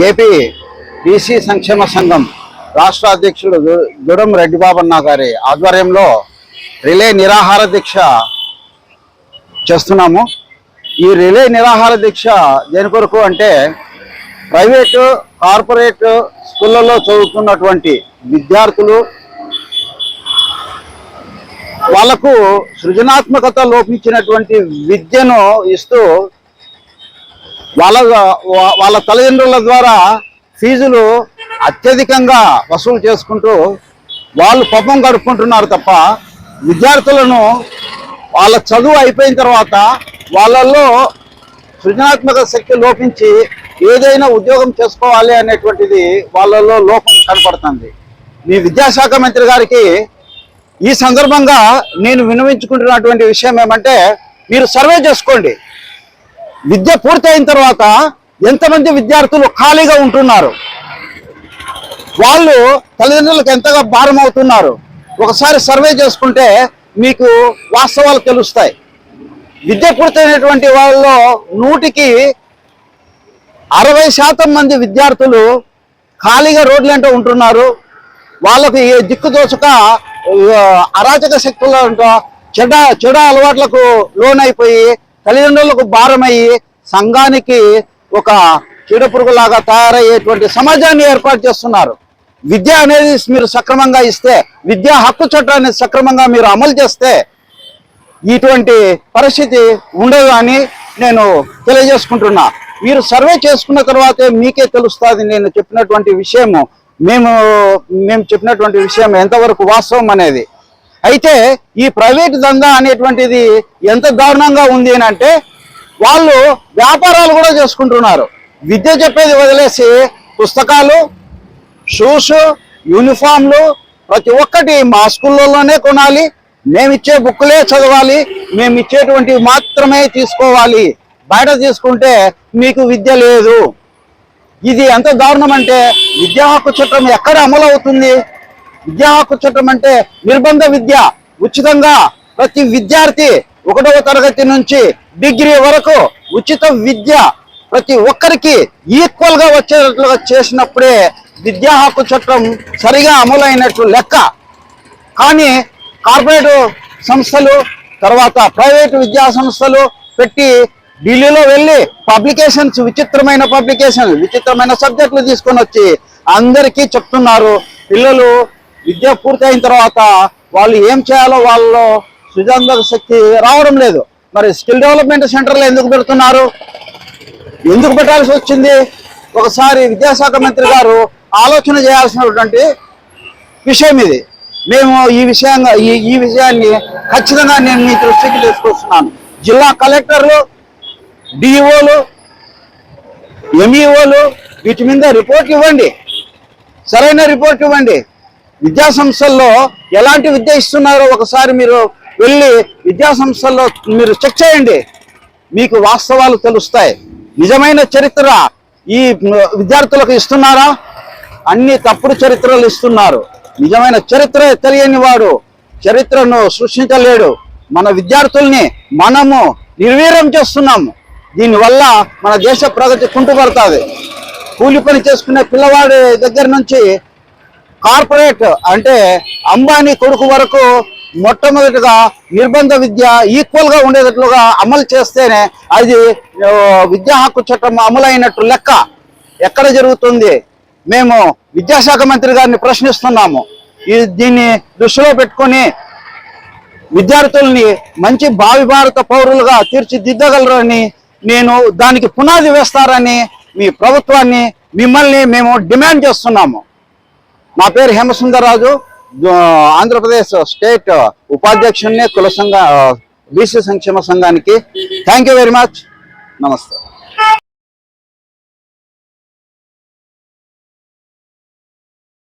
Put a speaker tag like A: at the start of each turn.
A: AP BC సంక్షేమ సంఘం రాష్ట్ర అధ్యక్షుడు జుడం రెడ్డి బాబన్న గారి ఆధ్వర్యంలో రిలే నిరాహార దీక్ష చేస్తున్నాము. ఈ రిలే నిరాహార దీక్ష దేని కొరకు అంటే ప్రైవేటు కార్పొరేట్ స్కూళ్ళలో చదువుతున్నటువంటి విద్యార్థులు వాళ్లకు సృజనాత్మకత లోపించినటువంటి విద్యను ఇస్తూ వాళ్ళ తల్లిదండ్రుల ద్వారా ఫీజులు అత్యధికంగా వసూలు చేసుకుంటూ వాళ్ళు పాపం గడుపుకుంటున్నారు తప్ప విద్యార్థులను వాళ్ళ చదువు అయిపోయిన తర్వాత వాళ్ళల్లో సృజనాత్మక శక్తి లోపించి ఏదైనా ఉద్యోగం చేసుకోవాలి అనేటువంటిది వాళ్ళల్లో లోపం కనపడుతుంది. మీ విద్యాశాఖ మంత్రి గారికి ఈ సందర్భంగా నేను విన్నవించుకుంటున్నటువంటి విషయం ఏమంటే, మీరు సర్వే చేసుకోండి. విద్య పూర్తయిన తర్వాత ఎంతమంది విద్యార్థులు ఖాళీగా ఉంటున్నారు, వాళ్ళు తల్లిదండ్రులకు ఎంతగా భారం అవుతున్నారు, ఒకసారి సర్వే చేసుకుంటే మీకు వాస్తవాలు తెలుస్తాయి. విద్య పూర్తయినటువంటి వాళ్ళలో 100కి 60% మంది విద్యార్థులు ఖాళీగా రోడ్లంటూ ఉంటున్నారు. వాళ్ళకు ఏ దిక్కు దోచక అరాచక శక్తుల చెడ అలవాట్లకు లోనైపోయి తల్లిదండ్రులకు భారమయ్యి సంఘానికి ఒక చీడపురుగులాగా తయారయ్యేటువంటి సమాజాన్ని ఏర్పాటు చేస్తున్నారు. విద్య అనేది మీరు సక్రమంగా ఇస్తే, విద్యా హక్కు చట్టాన్ని సక్రమంగా మీరు అమలు చేస్తే ఇటువంటి పరిస్థితి ఉండదు అని నేను తెలియజేసుకుంటున్నా. మీరు సర్వే చేసుకున్న తర్వాతే మీకే తెలుస్తుంది నేను చెప్పినటువంటి విషయము, మేము చెప్పినటువంటి విషయం ఎంతవరకు వాస్తవం అనేది. అయితే ఈ ప్రైవేట్ దందా అనేటువంటిది ఎంత దారుణంగా ఉంది అని అంటే, వాళ్ళు వ్యాపారాలు కూడా చేసుకుంటున్నారు. విద్య చెప్పేది వదిలేసి పుస్తకాలు, షూస్, యూనిఫామ్లు ప్రతి ఒక్కటి మా స్కూళ్ళలోనే కొనాలి, మేమిచ్చే బుక్కులే చదవాలి, మేమిచ్చేటువంటివి మాత్రమే తీసుకోవాలి, బయట తీసుకుంటే మీకు విద్య లేదు. ఇది ఎంత దారుణం అంటే, విద్యా హక్కు చట్టం ఎక్కడ అమలు అవుతుంది? విద్యా హక్కు చట్టం అంటే నిర్బంధ విద్య, ఉచితంగా ప్రతి విద్యార్థి 1వ తరగతి నుంచి డిగ్రీ వరకు ఉచిత విద్య ప్రతి ఒక్కరికి ఈక్వల్ గా వచ్చేటట్లుగా చేసినప్పుడే విద్యా హక్కు చట్టం సరిగా అమలైనట్లు లెక్క. కానీ కార్పొరేట్ సంస్థలు, తర్వాత ప్రైవేటు విద్యా సంస్థలు పెట్టి ఢిల్లీలో వెళ్ళి పబ్లికేషన్స్, విచిత్రమైన సబ్జెక్టులు తీసుకొని వచ్చి అందరికీ చెప్తున్నారు. పిల్లలు విద్య పూర్తయిన తర్వాత వాళ్ళు ఏం చేయాలో వాళ్ళలో సృజనాత్మక శక్తి రావడం లేదు. మరి స్కిల్ డెవలప్మెంట్ సెంటర్లో ఎందుకు పెడుతున్నారు? ఎందుకు పెట్టాల్సి వచ్చింది? ఒకసారి విద్యాశాఖ మంత్రి గారు ఆలోచన చేయాల్సినటువంటి విషయం ఇది. మేము ఈ విషయాన్ని ఖచ్చితంగా నేను మీ దృష్టికి తీసుకొస్తున్నాను. జిల్లా కలెక్టర్లు, డిఈఓలు, ఎంఈఓలు వీటి మీద రిపోర్ట్ ఇవ్వండి, సరైన రిపోర్ట్ ఇవ్వండి. విద్యా సంస్థల్లో ఎలాంటి విద్య ఇస్తున్నారో ఒకసారి మీరు వెళ్ళి విద్యా సంస్థల్లో మీరు చెక్ చేయండి, మీకు వాస్తవాలు తెలుస్తాయి. నిజమైన చరిత్ర ఈ విద్యార్థులకు ఇస్తున్నారా? అన్ని తప్పుడు చరిత్రలు ఇస్తున్నారు. నిజమైన చరిత్ర తెలియని వాడు చరిత్రను సృష్టించలేడు. మన విద్యార్థుల్ని మనము నిర్వీర్యం చేస్తున్నాము. దీనివల్ల మన దేశ ప్రగతి కుంటుపడుతుంది. కూలి పని చేసుకునే పిల్లవాడి దగ్గర నుంచి కార్పొరేట్ అంటే అంబానీ కొడుకు వరకు మొట్టమొదటిగా నిర్బంధ విద్య ఈక్వల్ గా ఉండేటట్లుగా అమలు చేస్తేనే అది విద్యా హక్కు చట్టం అమలైనట్టు లెక్క. ఎక్కడ జరుగుతుంది? మేము విద్యాశాఖ మంత్రి గారిని ప్రశ్నిస్తున్నాము. దీన్ని దృష్టిలో పెట్టుకొని విద్యార్థుల్ని మంచి భావి భారత పౌరులుగా తీర్చిదిద్దగలరని, నేను దానికి పునాది వేస్తారని మీ ప్రభుత్వాన్ని, మిమ్మల్ని మేము డిమాండ్ చేస్తున్నాము. నా పేరు హేమసుందరరాజు, ఆంధ్రప్రదేశ్ స్టేట్ ఉపాధ్యక్షుడిని కుల సంఘ బీసీ సంక్షేమ సంఘానికి. Thank you very much. నమస్తే.